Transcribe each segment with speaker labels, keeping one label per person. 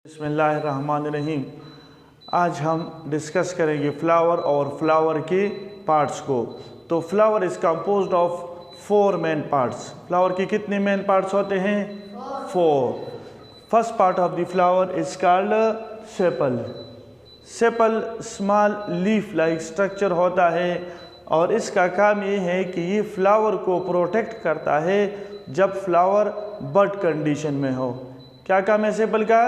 Speaker 1: बिस्मिल्लाहिर्रहमानिर्रहीम। आज हम डिस्कस करेंगे फ्लावर और फ्लावर के पार्ट्स को। तो flower is composed of 4 main parts. Flower के कितने मेन पार्ट्स होते हैं? 4। First part of the flower is called sepal. Sepal small leaf like structure होता है और इसका काम ये है कि ये फ्लावर को प्रोटेक्ट करता है जब फ्लावर बड कंडीशन में हो। क्या काम है सेपल का?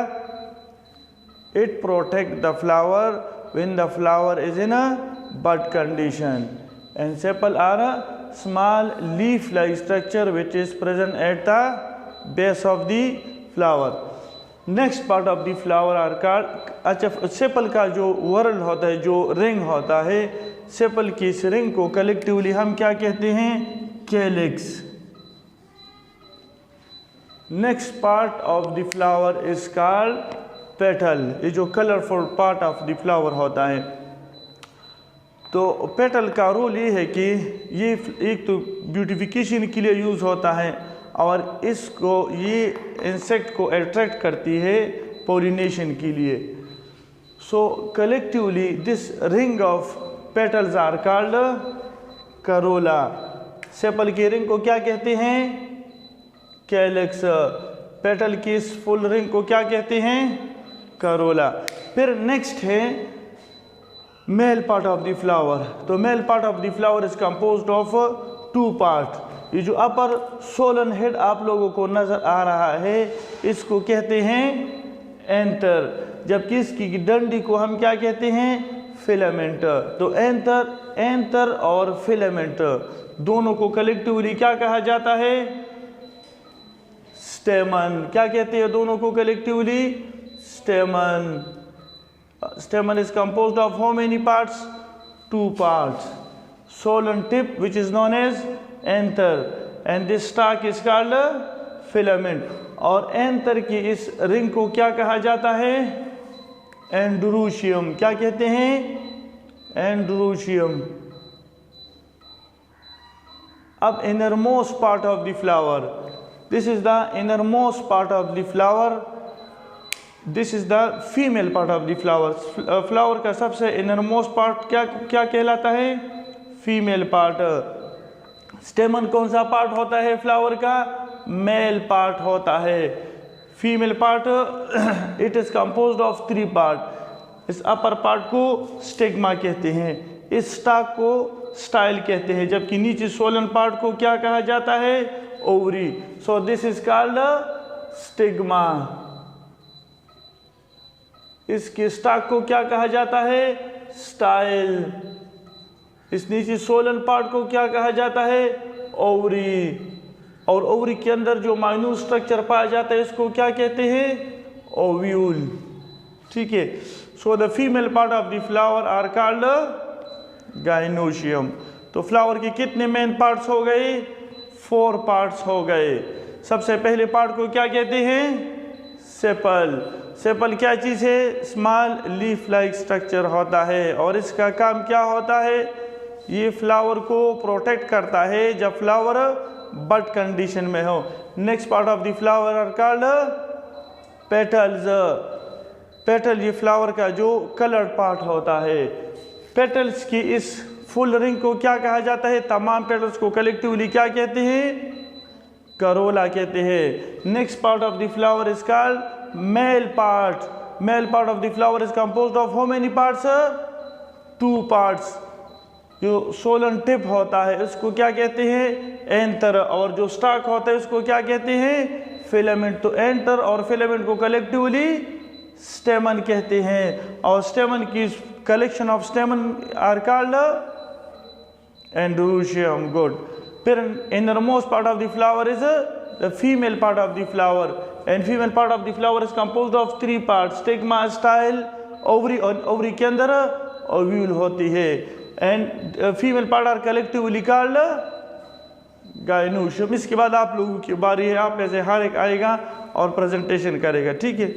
Speaker 1: It protects the flower when the flower is in a bud condition. And sepal are a small leaf-like structure which is present at the base of the flower. Next part of the flower are called अच्छा sepal का जो whorl होता है, जो ring होता है, sepal की इस रिंग को कलेक्टिवली हम क्या कहते हैं? Calyx. Next part of the flower is called petal. ये जो colourful part of the flower होता है। तो पेटल का रोल ये है कि ये एक तो ब्यूटिफिकेशन के लिए यूज़ होता है और इसको ये इंसेक्ट को अट्रैक्ट करती है पोलिनेशन के लिए। So collectively this ring of petals are called corolla. Sepal की रिंग को क्या कहते हैं? कैलिक्स। पेटल की इस फुल रिंग को क्या कहते हैं? करोला। फिर नेक्स्ट है male part of the flower. तो male part of the flower is composed of 2 part. ये जो अपर सोलन हेड आप लोगों को नजर आ रहा है इसको कहते हैं एंथर, जबकि इसकी डंडी को हम क्या कहते हैं? फिलामेंट। तो एंथर और फिलामेंट दोनों को कलेक्टिवली क्या कहा जाता है? स्टेमन। क्या कहते हैं दोनों को collectively? Stamen. Stamen is composed of how many parts? 2 parts. Solen tip, which is known as anther, and this stalk is called filament. और anther की इस रिंग को क्या कहा जाता है? एंड्रोशियम। क्या कहते हैं? एंड्रोशियम। अब innermost part of the flower. This is the innermost part of the flower. This is the female part of the flower. Flower का सबसे इनरमोस्ट पार्ट क्या कहलाता है? Female part. स्टेमन कौन सा पार्ट होता है फ्लावर का? मेल पार्ट होता है। Female part it is composed of 3 part. इस अपर पार्ट को स्टिग्मा कहते हैं, इस स्टाक को स्टाइल कहते हैं, जबकि नीचे सोलन पार्ट को क्या कहा जाता है? Ovary. So this is called stigma. इसके स्टाक को क्या कहा जाता है? स्टाइल। इस नीचे सोलन पार्ट को क्या कहा जाता है? ओवरी। और ओवरी के अंदर जो माइन्यूट स्ट्रक्चर पाया जाता है इसको क्या कहते हैं? ओव्यूल। ठीक है। So the female part of the flower are called gynoecium. तो फ्लावर के कितने मेन पार्ट्स हो गए? 4 पार्ट्स हो गए। सबसे पहले पार्ट को क्या कहते हैं? सेपल। सेपल क्या चीज़ है? स्मॉल लीफ लाइक स्ट्रक्चर होता है और इसका काम क्या होता है? ये फ्लावर को प्रोटेक्ट करता है जब फ्लावर बड कंडीशन में हो। Next part of the flower are called petals. Petal ये फ्लावर का जो कलर्ड पार्ट होता है। पेटल्स की इस फुल रिंग को क्या कहा जाता है? तमाम पेटल्स को कलेक्टिवली क्या कहते हैं? करोला कहते हैं। Next part of the flower is called male part. Mail part of the flower is composed of how many parts? 2 parts. जो सोलन टिप होता है उसको क्या कहते हैं? एंथर। और जो स्टाक होता है उसको क्या कहते हैं? फिलामेंट। तो एंथर और फिलामेंट को कलेक्टिवली स्टेमन कहते हैं और स्टेमन की collection of stamen are called androecium. Good. फिर innermost part of the flower is the female part of the flower and female part of the flower is composed of 3 parts: stigma, style, ovary। और ovary के अंदर ovule होती है and female part are collectively called gynoecium। इसके बाद आप लोगों की बारी है, आप में से हर एक आएगा और प्रेजेंटेशन करेगा। ठीक है।